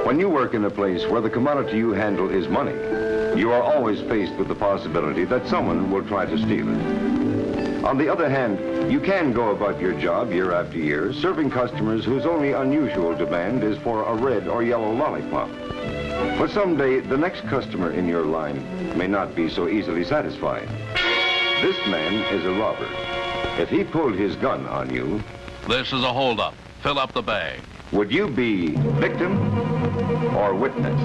When you work in a place where the commodity you handle is money, you are always faced with the possibility that someone will try to steal it. On the other hand, you can go about your job year after year, serving customers whose only unusual demand is for a red or yellow lollipop. But someday, the next customer in your line may not be so easily satisfied. This man is a robber. If he pulled his gun on you... This is a holdup. Fill up the bag. Would you be victim or witness?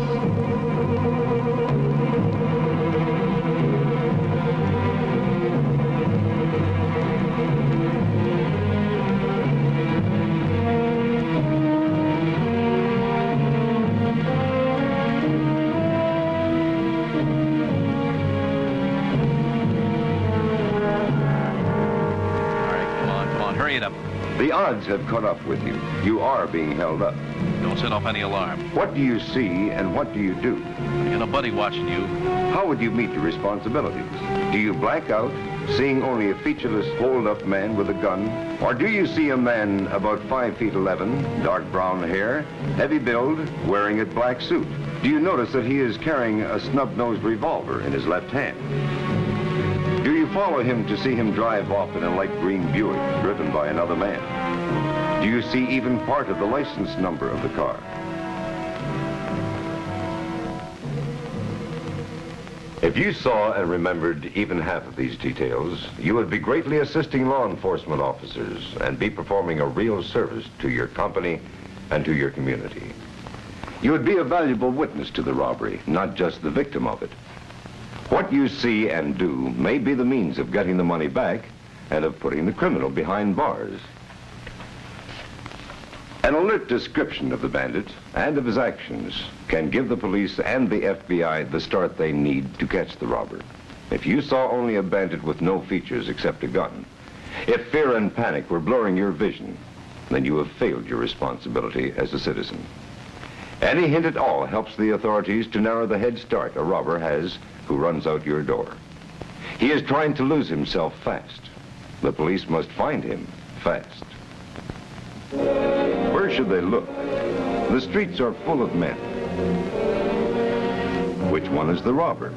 The odds have caught up with you. You are being held up. Don't set off any alarm. What do you see and what do you do? You got a buddy watching you. How would you meet your responsibilities? Do you black out, seeing only a featureless hold-up man with a gun? Or do you see a man about 5'11", dark brown hair, heavy build, wearing a black suit? Do you notice that he is carrying a snub-nosed revolver in his left hand? Do you follow him to see him drive off in a light green Buick driven by another man? Do you see even part of the license number of the car? If you saw and remembered even half of these details, you would be greatly assisting law enforcement officers and be performing a real service to your company and to your community. You would be a valuable witness to the robbery, not just the victim of it. What you see and do may be the means of getting the money back and of putting the criminal behind bars. An alert description of the bandit and of his actions can give the police and the FBI the start they need to catch the robber. If you saw only a bandit with no features except a gun, if fear and panic were blurring your vision, then you have failed your responsibility as a citizen. Any hint at all helps the authorities to narrow the head start a robber has who runs out your door. He is trying to lose himself fast. The police must find him fast. Where should they look? The streets are full of men. Which one is the robber?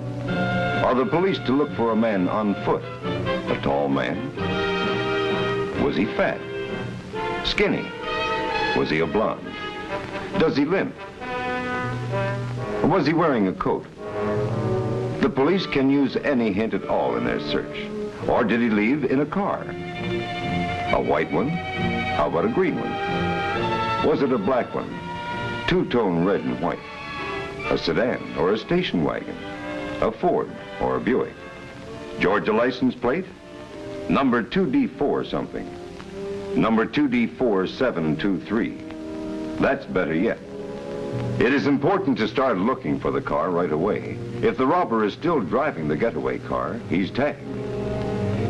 Are the police to look for a man on foot? A tall man? Was he fat? Skinny? Was he a blonde? Does he limp? Or was he wearing a coat? The police can use any hint at all in their search. Or did he leave in a car? A white one? How about a green one? Was it a black one? Two-tone red and white? A sedan or a station wagon? A Ford or a Buick? Georgia license plate? Number 2D4 something. Number 2D4723. That's better yet. It is important to start looking for the car right away. If the robber is still driving the getaway car, he's tagged.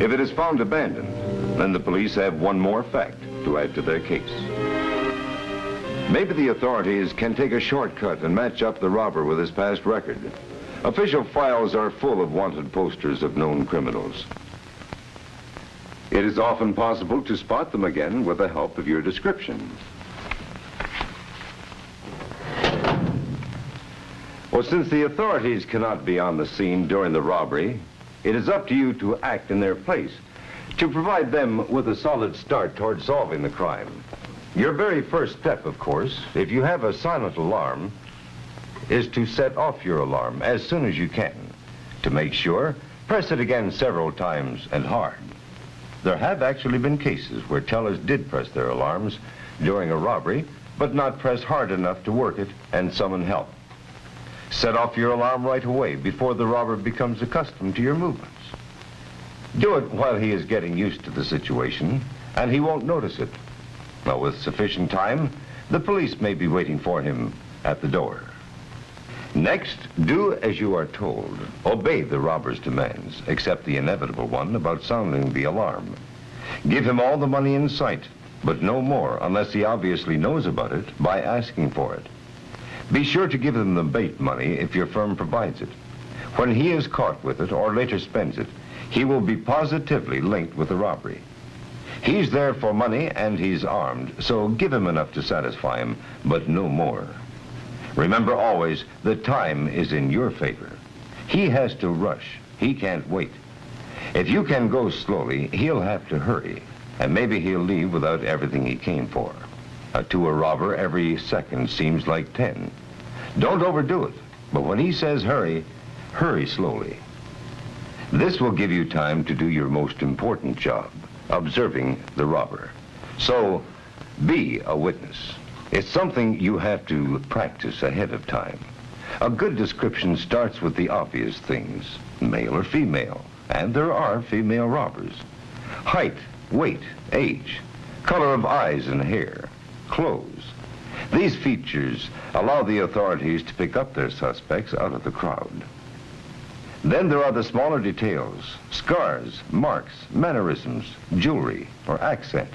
If it is found abandoned, then the police have one more fact to add to their case. Maybe the authorities can take a shortcut and match up the robber with his past record. Official files are full of wanted posters of known criminals. It is often possible to spot them again with the help of your description. Well, since the authorities cannot be on the scene during the robbery, it is up to you to act in their place, to provide them with a solid start toward solving the crime. Your very first step, of course, if you have a silent alarm, is to set off your alarm as soon as you can. To make sure, press it again several times and hard. There have actually been cases where tellers did press their alarms during a robbery, but not press hard enough to work it and summon help. Set off your alarm right away before the robber becomes accustomed to your movements. Do it while he is getting used to the situation, and he won't notice it. Now, with sufficient time, the police may be waiting for him at the door. Next, do as you are told. Obey the robber's demands, except the inevitable one about sounding the alarm. Give him all the money in sight, but no more unless he obviously knows about it by asking for it. Be sure to give him the bait money if your firm provides it. When he is caught with it or later spends it, he will be positively linked with the robbery. He's there for money and he's armed, so give him enough to satisfy him, but no more. Remember always, the time is in your favor. He has to rush. He can't wait. If you can go slowly, he'll have to hurry, and maybe he'll leave without everything he came for. To a robber, every second seems like 10. Don't overdo it, but when he says hurry, hurry slowly. This will give you time to do your most important job, observing the robber. So, be a witness. It's something you have to practice ahead of time. A good description starts with the obvious things, male or female, and there are female robbers. Height, weight, age, color of eyes and hair, clothes. These features allow the authorities to pick up their suspects out of the crowd. Then there are the smaller details, scars, marks, mannerisms, jewelry, or accent.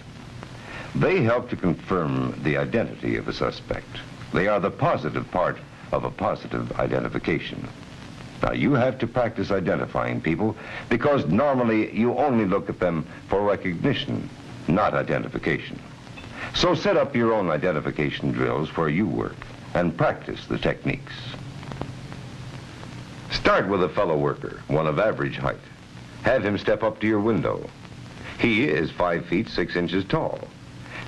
They help to confirm the identity of a suspect. They are the positive part of a positive identification. Now, you have to practice identifying people because normally you only look at them for recognition, not identification. So set up your own identification drills where you work and practice the techniques. Start with a fellow worker, one of average height. Have him step up to your window. He is 5 feet 6 inches tall.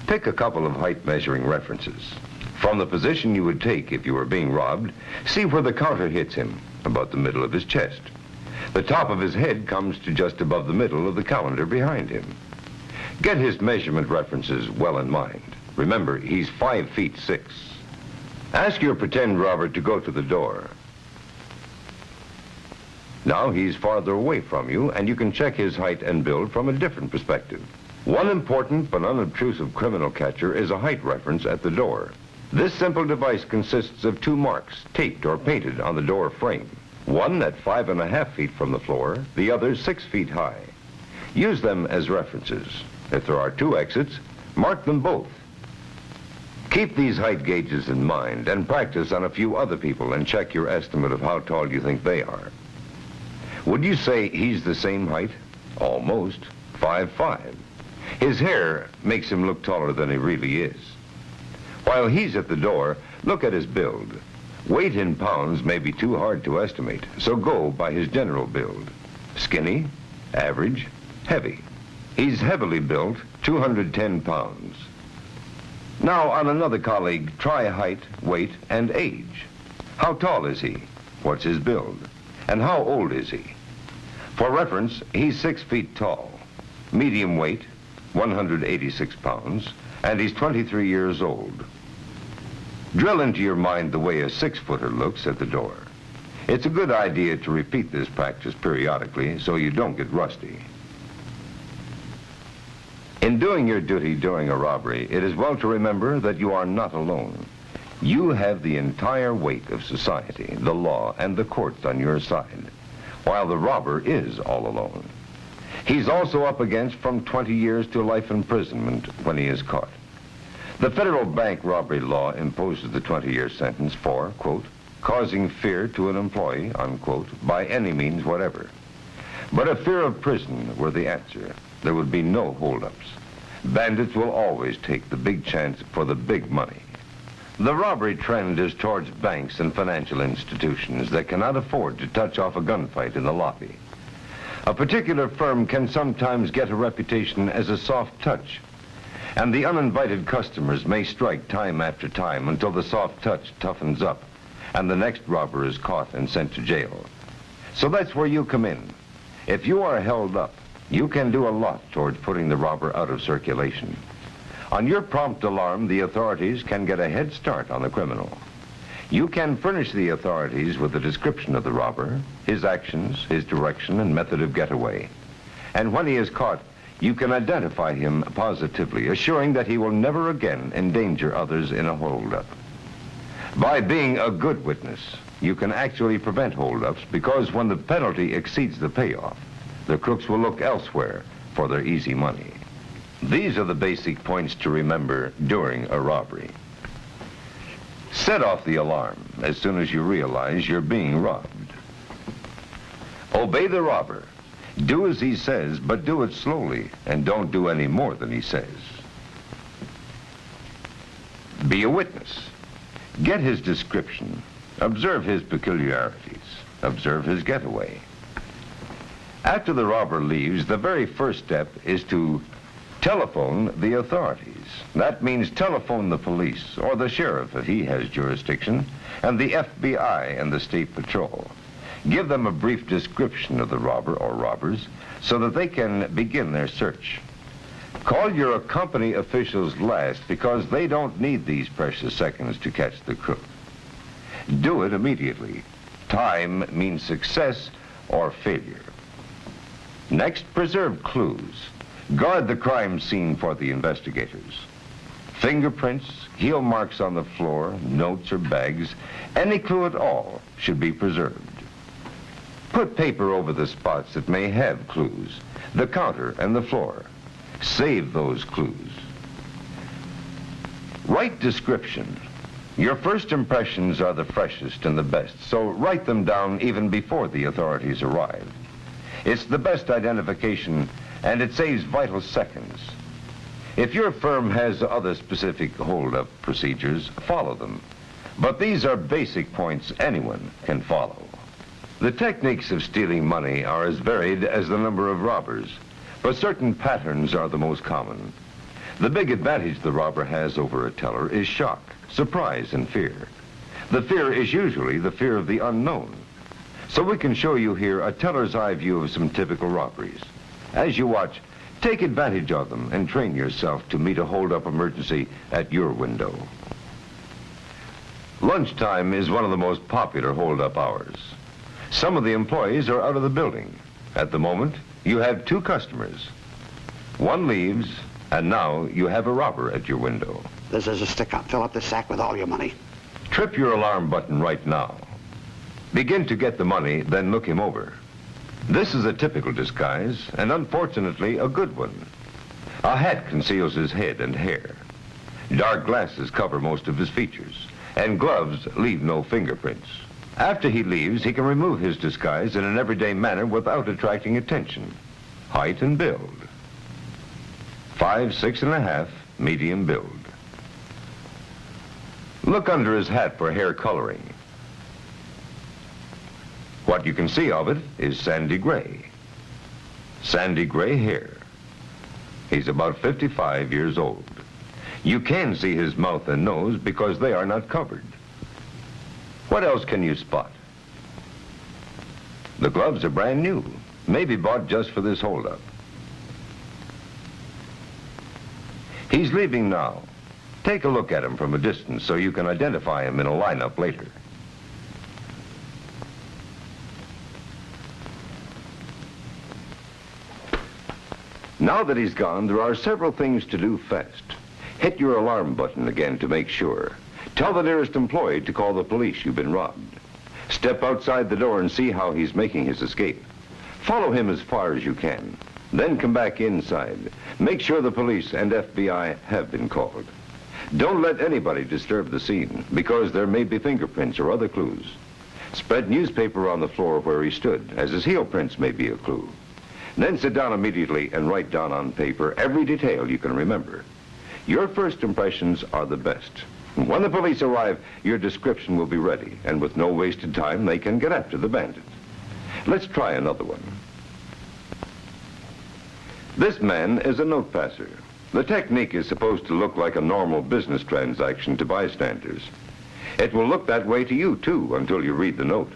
Pick a couple of height measuring references. From the position you would take if you were being robbed, see where the counter hits him, about the middle of his chest. The top of his head comes to just above the middle of the calendar behind him. Get his measurement references well in mind. Remember, he's 5 feet 6. Ask your pretend robber to go to the door. Now he's farther away from you, and you can check his height and build from a different perspective. One important but unobtrusive criminal catcher is a height reference at the door. This simple device consists of 2 marks, taped or painted on the door frame. One at 5.5 feet from the floor, the other 6 feet high. Use them as references. If there are 2 exits, mark them both. Keep these height gauges in mind and practice on a few other people and check your estimate of how tall you think they are. Would you say he's the same height? Almost. 5'5". His hair makes him look taller than he really is. While he's at the door, look at his build. Weight in pounds may be too hard to estimate, so go by his general build. Skinny, average, heavy. He's heavily built, 210 pounds. Now on another colleague, try height, weight, and age. How tall is he? What's his build? And how old is he? For reference, he's 6 feet tall, medium weight, 186 pounds, and he's 23 years old. Drill into your mind the way a 6-footer looks at the door. It's a good idea to repeat this practice periodically so you don't get rusty. In doing your duty during a robbery, it is well to remember that you are not alone. You have the entire weight of society, the law, and the courts on your side, while the robber is all alone. He's also up against from 20 years to life imprisonment when he is caught. The federal bank robbery law imposes the 20-year sentence for, quote, causing fear to an employee, unquote, by any means whatever. But if fear of prison were the answer, there would be no holdups. Bandits will always take the big chance for the big money. The robbery trend is towards banks and financial institutions that cannot afford to touch off a gunfight in the lobby. A particular firm can sometimes get a reputation as a soft touch, and the uninvited customers may strike time after time until the soft touch toughens up and the next robber is caught and sent to jail. So that's where you come in. If you are held up, you can do a lot towards putting the robber out of circulation. On your prompt alarm, the authorities can get a head start on the criminal. You can furnish the authorities with a description of the robber, his actions, his direction, and method of getaway. And when he is caught, you can identify him positively, assuring that he will never again endanger others in a holdup. By being a good witness, you can actually prevent holdups because when the penalty exceeds the payoff, the crooks will look elsewhere for their easy money. These are the basic points to remember during a robbery. Set off the alarm as soon as you realize you're being robbed. Obey the robber. Do as he says, but do it slowly, and don't do any more than he says. Be a witness. Get his description. Observe his peculiarities. Observe his getaway. After the robber leaves, the very first step is to telephone the authorities. That means telephone the police, or the sheriff if he has jurisdiction, and the FBI and the State Patrol. Give them a brief description of the robber or robbers so that they can begin their search. Call your company officials last because they don't need these precious seconds to catch the crook. Do it immediately. Time means success or failure. Next, preserve clues. Guard the crime scene for the investigators. Fingerprints, heel marks on the floor, notes or bags, any clue at all should be preserved. Put paper over the spots that may have clues, the counter and the floor. Save those clues. Write description. Your first impressions are the freshest and the best, so write them down even before the authorities arrive. It's the best identification, and it saves vital seconds. If your firm has other specific hold-up procedures, follow them. But these are basic points anyone can follow. The techniques of stealing money are as varied as the number of robbers, but certain patterns are the most common. The big advantage the robber has over a teller is shock, surprise, and fear. The fear is usually the fear of the unknown. So we can show you here a teller's eye view of some typical robberies. As you watch, take advantage of them and train yourself to meet a hold-up emergency at your window. Lunchtime is one of the most popular hold-up hours. Some of the employees are out of the building. At the moment, you have 2 customers. One leaves, and now you have a robber at your window. This is a stick-up. Fill up the sack with all your money. Trip your alarm button right now. Begin to get the money, then look him over. This is a typical disguise, and unfortunately, a good one. A hat conceals his head and hair. Dark glasses cover most of his features, and gloves leave no fingerprints. After he leaves, he can remove his disguise in an everyday manner without attracting attention. Height and build. 5', 6.5", medium build. Look under his hat for hair coloring. What you can see of it is sandy gray. Sandy gray hair. He's about 55 years old. You can see his mouth and nose because they are not covered. What else can you spot? The gloves are brand new, maybe bought just for this holdup. He's leaving now. Take a look at him from a distance so you can identify him in a lineup later. Now that he's gone, there are several things to do fast. Hit your alarm button again to make sure. Tell the nearest employee to call the police you've been robbed. Step outside the door and see how he's making his escape. Follow him as far as you can. Then come back inside. Make sure the police and FBI have been called. Don't let anybody disturb the scene, because there may be fingerprints or other clues. Spread newspaper on the floor where he stood, as his heel prints may be a clue. Then sit down immediately and write down on paper every detail you can remember. Your first impressions are the best. When the police arrive, your description will be ready, and with no wasted time, they can get after the bandit. Let's try another one. This man is a note passer. The technique is supposed to look like a normal business transaction to bystanders. It will look that way to you, too, until you read the note.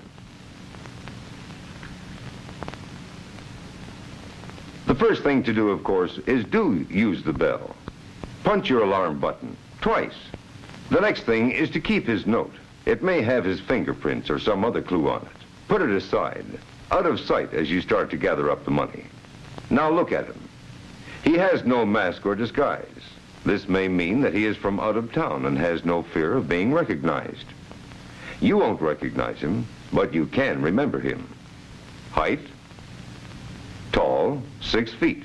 The first thing to do, of course, is do use the bell. Punch your alarm button twice. The next thing is to keep his note. It may have his fingerprints or some other clue on it. Put it aside, out of sight as you start to gather up the money. Now look at him. He has no mask or disguise. This may mean that he is from out of town and has no fear of being recognized. You won't recognize him, but you can remember him. Height, tall, 6 feet.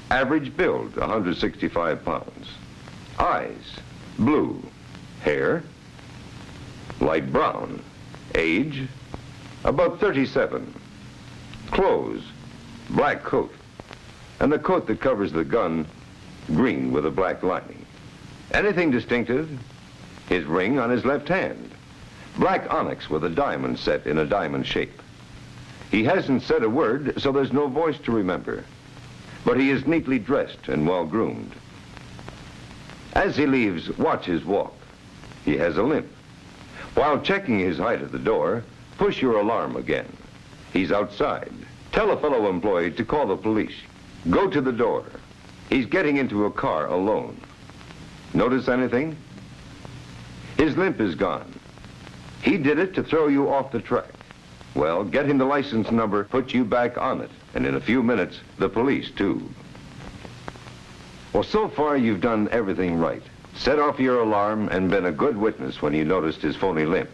Average build, 165 pounds. Eyes, blue. Hair, light brown. Age, about 37. Clothes, black coat, and the coat that covers the gun green with a black lining. Anything distinctive? His ring on his left hand, black onyx with a diamond set in a diamond shape. He hasn't said a word, so there's no voice to remember, but he is neatly dressed and well groomed. As he leaves, watch his walk. He has a limp. While checking his height at the door, push your alarm again. He's outside. Tell a fellow employee to call the police. Go to the door. He's getting into a car alone. Notice anything? His limp is gone. He did it to throw you off the track. Well, get him the license number, put you back on it, and in a few minutes, the police too. Well, so far you've done everything right. Set off your alarm and been a good witness when you noticed his phony limp.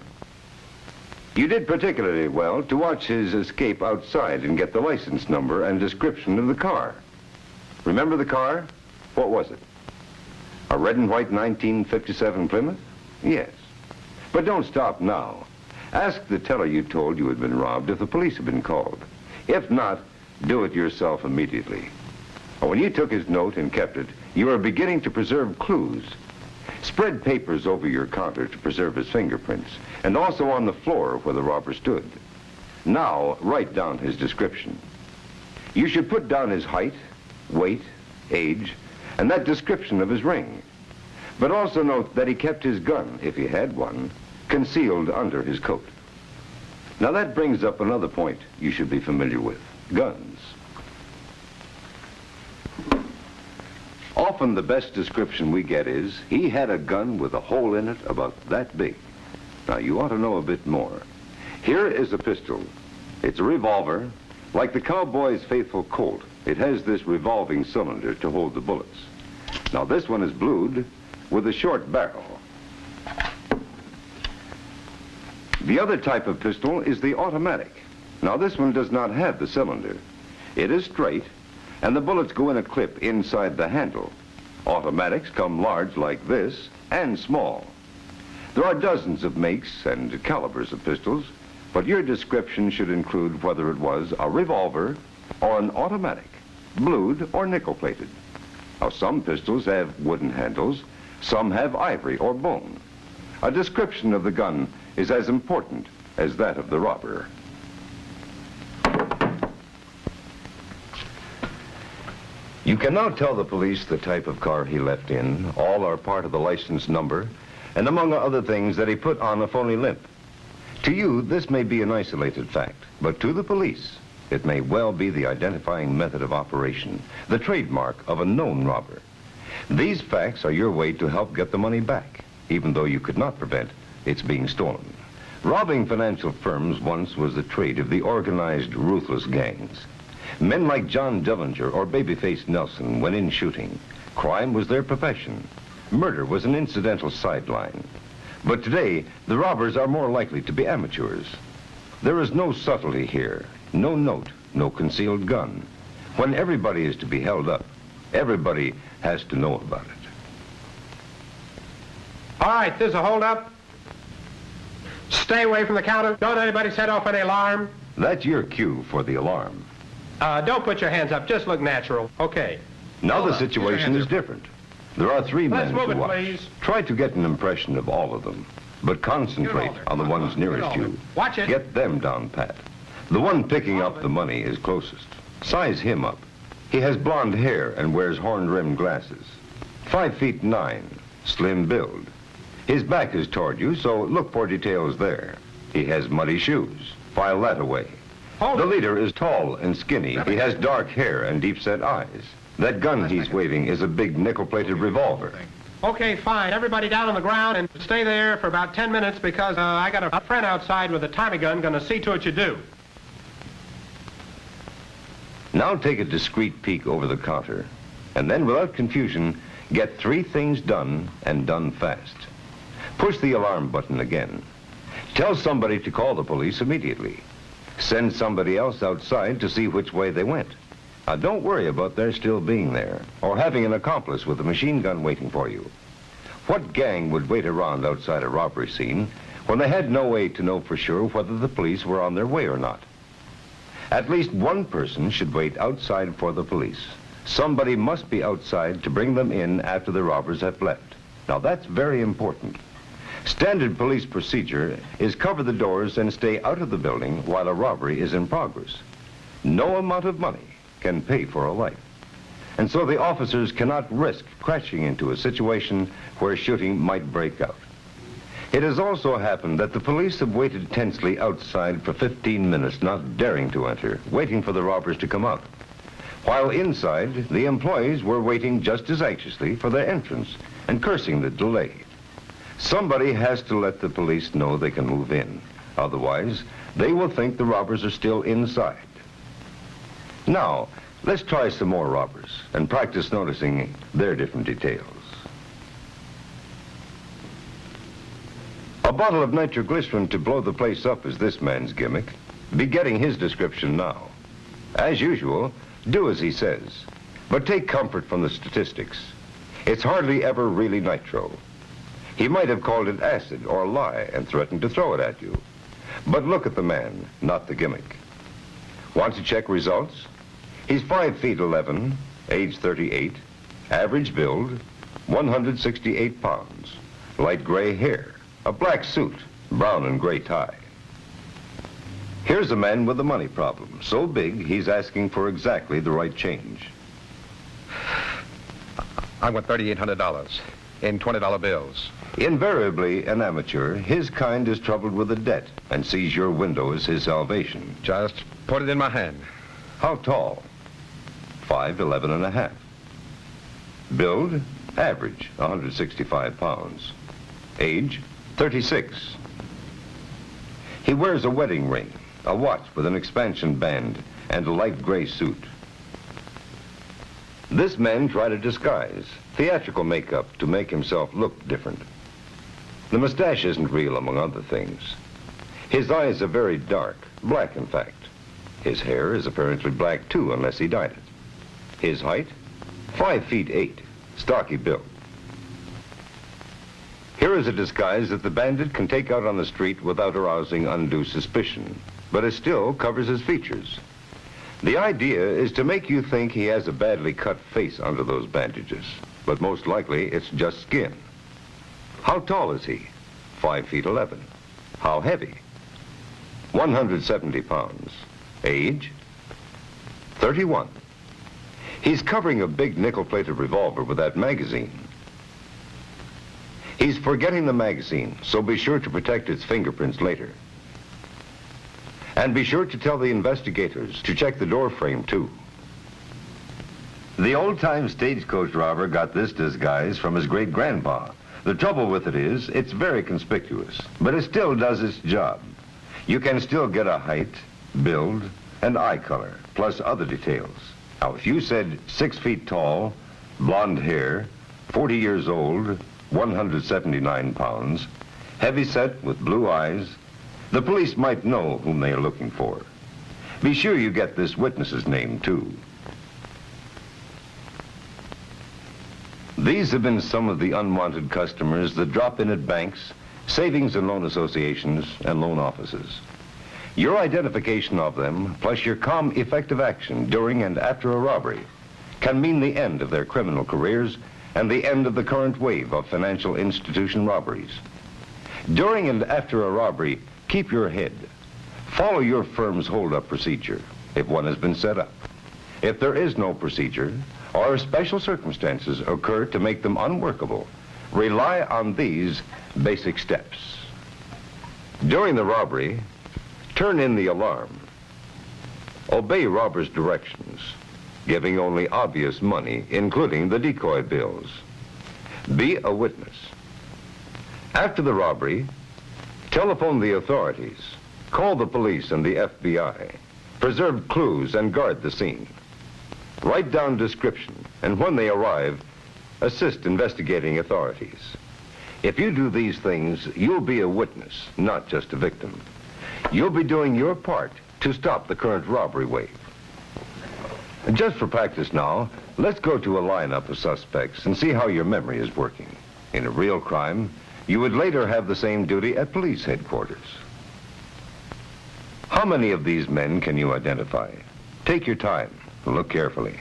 You did particularly well to watch his escape outside and get the license number and description of the car. Remember the car? What was it? A red and white 1957 Plymouth? Yes. But don't stop now. Ask the teller you told you had been robbed if the police have been called. If not, do it yourself immediately. When you took his note and kept it, you are beginning to preserve clues. Spread papers over your counter to preserve his fingerprints, and also on the floor where the robber stood. Now, write down his description. You should put down his height, weight, age, and that description of his ring. But also note that he kept his gun, if he had one, concealed under his coat. Now that brings up another point you should be familiar with: guns. Often the best description we get is, he had a gun with a hole in it about that big. Now you ought to know a bit more. Here is a pistol. It's a revolver. Like the cowboy's faithful Colt, it has this revolving cylinder to hold the bullets. Now this one is blued with a short barrel. The other type of pistol is the automatic. Now this one does not have the cylinder. It is straight, and the bullets go in a clip inside the handle. Automatics come large like this and small. There are dozens of makes and calibers of pistols, but your description should include whether it was a revolver or an automatic, blued or nickel-plated. Now some pistols have wooden handles, some have ivory or bone. A description of the gun is as important as that of the robber. You can now tell the police the type of car he left in, all are part of the license number, and among other things that he put on a phony limp. To you, this may be an isolated fact, but to the police, it may well be the identifying method of operation, the trademark of a known robber. These facts are your way to help get the money back, even though you could not prevent its being stolen. Robbing financial firms once was the trade of the organized, ruthless gangs. Men like John Dillinger or Babyface Nelson went in shooting. Crime was their profession. Murder was an incidental sideline. But today, the robbers are more likely to be amateurs. There is no subtlety here, no note, no concealed gun. When everybody is to be held up, everybody has to know about it. All right, there's a hold-up. Stay away from the counter. Don't anybody set off any alarm. That's your cue for the alarm. Don't put your hands up. Just look natural. Okay. Now the situation is different. There are three men Let's move to it, watch. please. Try to get an impression of all of them, but concentrate on the ones nearest you. Watch it. Get them down pat. The one picking up the money is closest. Size him up. He has blonde hair and wears horn-rimmed glasses. 5'9", slim build. His back is toward you, so look for details there. He has muddy shoes. File that away. The leader is tall and skinny. He has dark hair and deep-set eyes. That gun he's waving is a big nickel-plated revolver. Okay, fine. Everybody down on the ground and stay there for about 10 minutes because I got a friend outside with a Tommy gun gonna see to it you do. Now take a discreet peek over the counter, and then without confusion, get three things done and done fast. Push the alarm button again. Tell somebody to call the police immediately. Send somebody else outside to see which way they went. Now don't worry about their still being there, or having an accomplice with a machine gun waiting for you. What gang would wait around outside a robbery scene when they had no way to know for sure whether the police were on their way or not? At least one person should wait outside for the police. Somebody must be outside to bring them in after the robbers have left. Now that's very important. Standard police procedure is cover the doors and stay out of the building while a robbery is in progress. No amount of money can pay for a life. And so the officers cannot risk crashing into a situation where shooting might break out. It has also happened that the police have waited tensely outside for 15 minutes, not daring to enter, waiting for the robbers to come out. While inside, the employees were waiting just as anxiously for their entrance and cursing the delay. Somebody has to let the police know they can move in. Otherwise, they will think the robbers are still inside. Now, let's try some more robbers and practice noticing their different details. A bottle of nitroglycerin to blow the place up is this man's gimmick. Be getting his description now. As usual, do as he says, but take comfort from the statistics. It's hardly ever really nitro. He might have called it acid or lye and threatened to throw it at you. But look at the man, not the gimmick. Want to check results? He's 5 feet 11, age 38, average build, 168 pounds, light gray hair, a black suit, brown and gray tie. Here's a man with a money problem, so big he's asking for exactly the right change. I want $3,800 in $20 bills. Invariably an amateur, his kind is troubled with a debt and sees your window as his salvation. Just put it in my hand. How tall? 5'11 and a half. Build? Average, 165 pounds. Age? 36. He wears a wedding ring, a watch with an expansion band, and a light gray suit. This man tried to disguise, theatrical makeup to make himself look different. The mustache isn't real, among other things. His eyes are very dark, black in fact. His hair is apparently black too, unless he dyed it. His height? 5 feet 8, stocky build. Here is a disguise that the bandit can take out on the street without arousing undue suspicion, but it still covers his features. The idea is to make you think he has a badly cut face under those bandages, but most likely it's just skin. How tall is he? 5 feet 11. How heavy? 170 pounds. Age? 31. He's covering a big nickel-plated revolver with that magazine. He's forgetting the magazine, so be sure to protect its fingerprints later. And be sure to tell the investigators to check the door frame, too. The old-time stagecoach robber got this disguise from his great-grandpa. The trouble with it is, it's very conspicuous, but it still does its job. You can still get a height, build, and eye color, plus other details. Now, if you said 6 feet tall, blonde hair, 40 years old, 179 pounds, heavy set with blue eyes, the police might know whom they are looking for. Be sure you get this witness's name, too. These have been some of the unwanted customers that drop in at banks, savings and loan associations, and loan offices. Your identification of them, plus your calm, effective action during and after a robbery, can mean the end of their criminal careers and the end of the current wave of financial institution robberies. During and after a robbery, keep your head. Follow your firm's hold-up procedure, if one has been set up. If there is no procedure, or special circumstances occur to make them unworkable, rely on these basic steps. During the robbery, turn in the alarm. Obey robber's directions, giving only obvious money, including the decoy bills. Be a witness. After the robbery, telephone the authorities. Call the police and the FBI. Preserve clues and guard the scene. Write down description, and when they arrive, assist investigating authorities. If you do these things, you'll be a witness, not just a victim. You'll be doing your part to stop the current robbery wave. And just for practice now, let's go to a lineup of suspects and see how your memory is working. In a real crime, you would later have the same duty at police headquarters. How many of these men can you identify? Take your time. Look carefully.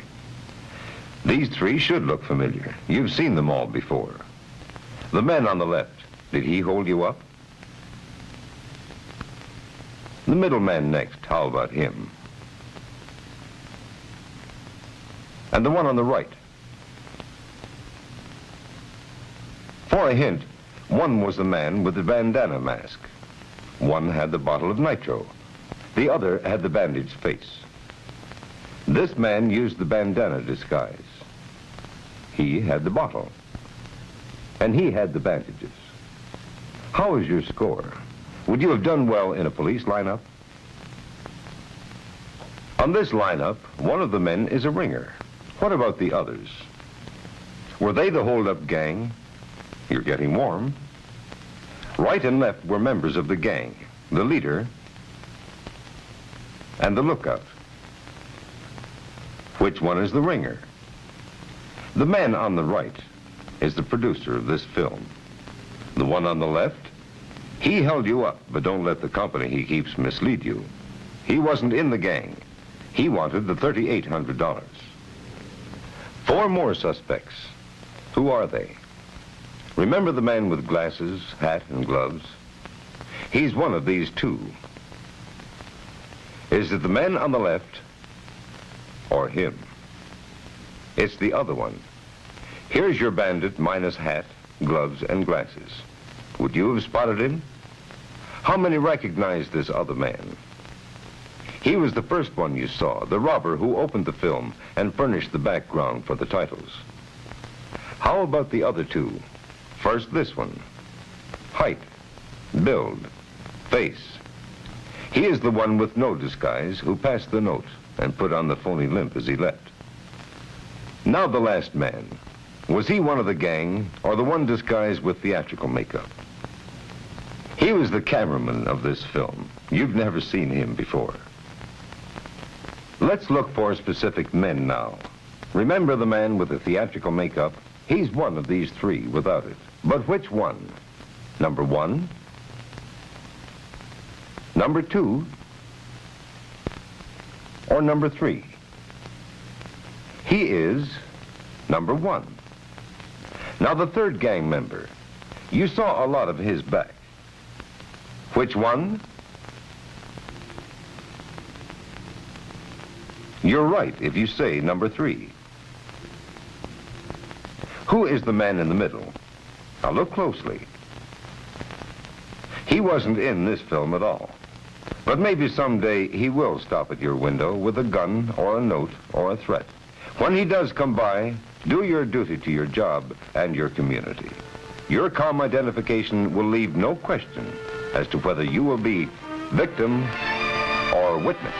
These three should look familiar. You've seen them all before. The man on the left, did he hold you up? The middleman next, how about him? And the one on the right? For a hint, one was the man with the bandana mask. One had the bottle of nitro. The other had the bandaged face. This man used the bandana disguise. He had the bottle. And he had the bandages. How is your score? Would you have done well in a police lineup? On this lineup, one of the men is a ringer. What about the others? Were they the hold-up gang? You're getting warm. Right and left were members of the gang, the leader, and the lookout. Which one is the ringer? The man on the right is the producer of this film. The one on the left, he held you up, but don't let the company he keeps mislead you. He wasn't in the gang. He wanted the $3,800. 4 more suspects. Who are they? Remember the man with glasses, hat, and gloves? He's one of these 2. Is it the man on the left or him? It's the other one. Here's your bandit minus hat, gloves, and glasses. Would you have spotted him? How many recognized this other man? He was the first one you saw, the robber who opened the film and furnished the background for the titles. How about the other 2? First, this one. Height, build, face. He is the one with no disguise who passed the note and put on the phony limp as he left. Now the last man. Was he one of the gang or the one disguised with theatrical makeup? He was the cameraman of this film. You've never seen him before. Let's look for specific men now. Remember the man with the theatrical makeup? He's one of these 3 without it. But which one? Number 1? Number 2? Or number 3? He is number 1. Now the third gang member, you saw a lot of his back. Which one? You're right if you say number 3. Who is the man in the middle? Now look closely. He wasn't in this film at all. But maybe someday he will stop at your window with a gun or a note or a threat. When he does come by, do your duty to your job and your community. Your calm identification will leave no question as to whether you will be victim or witness.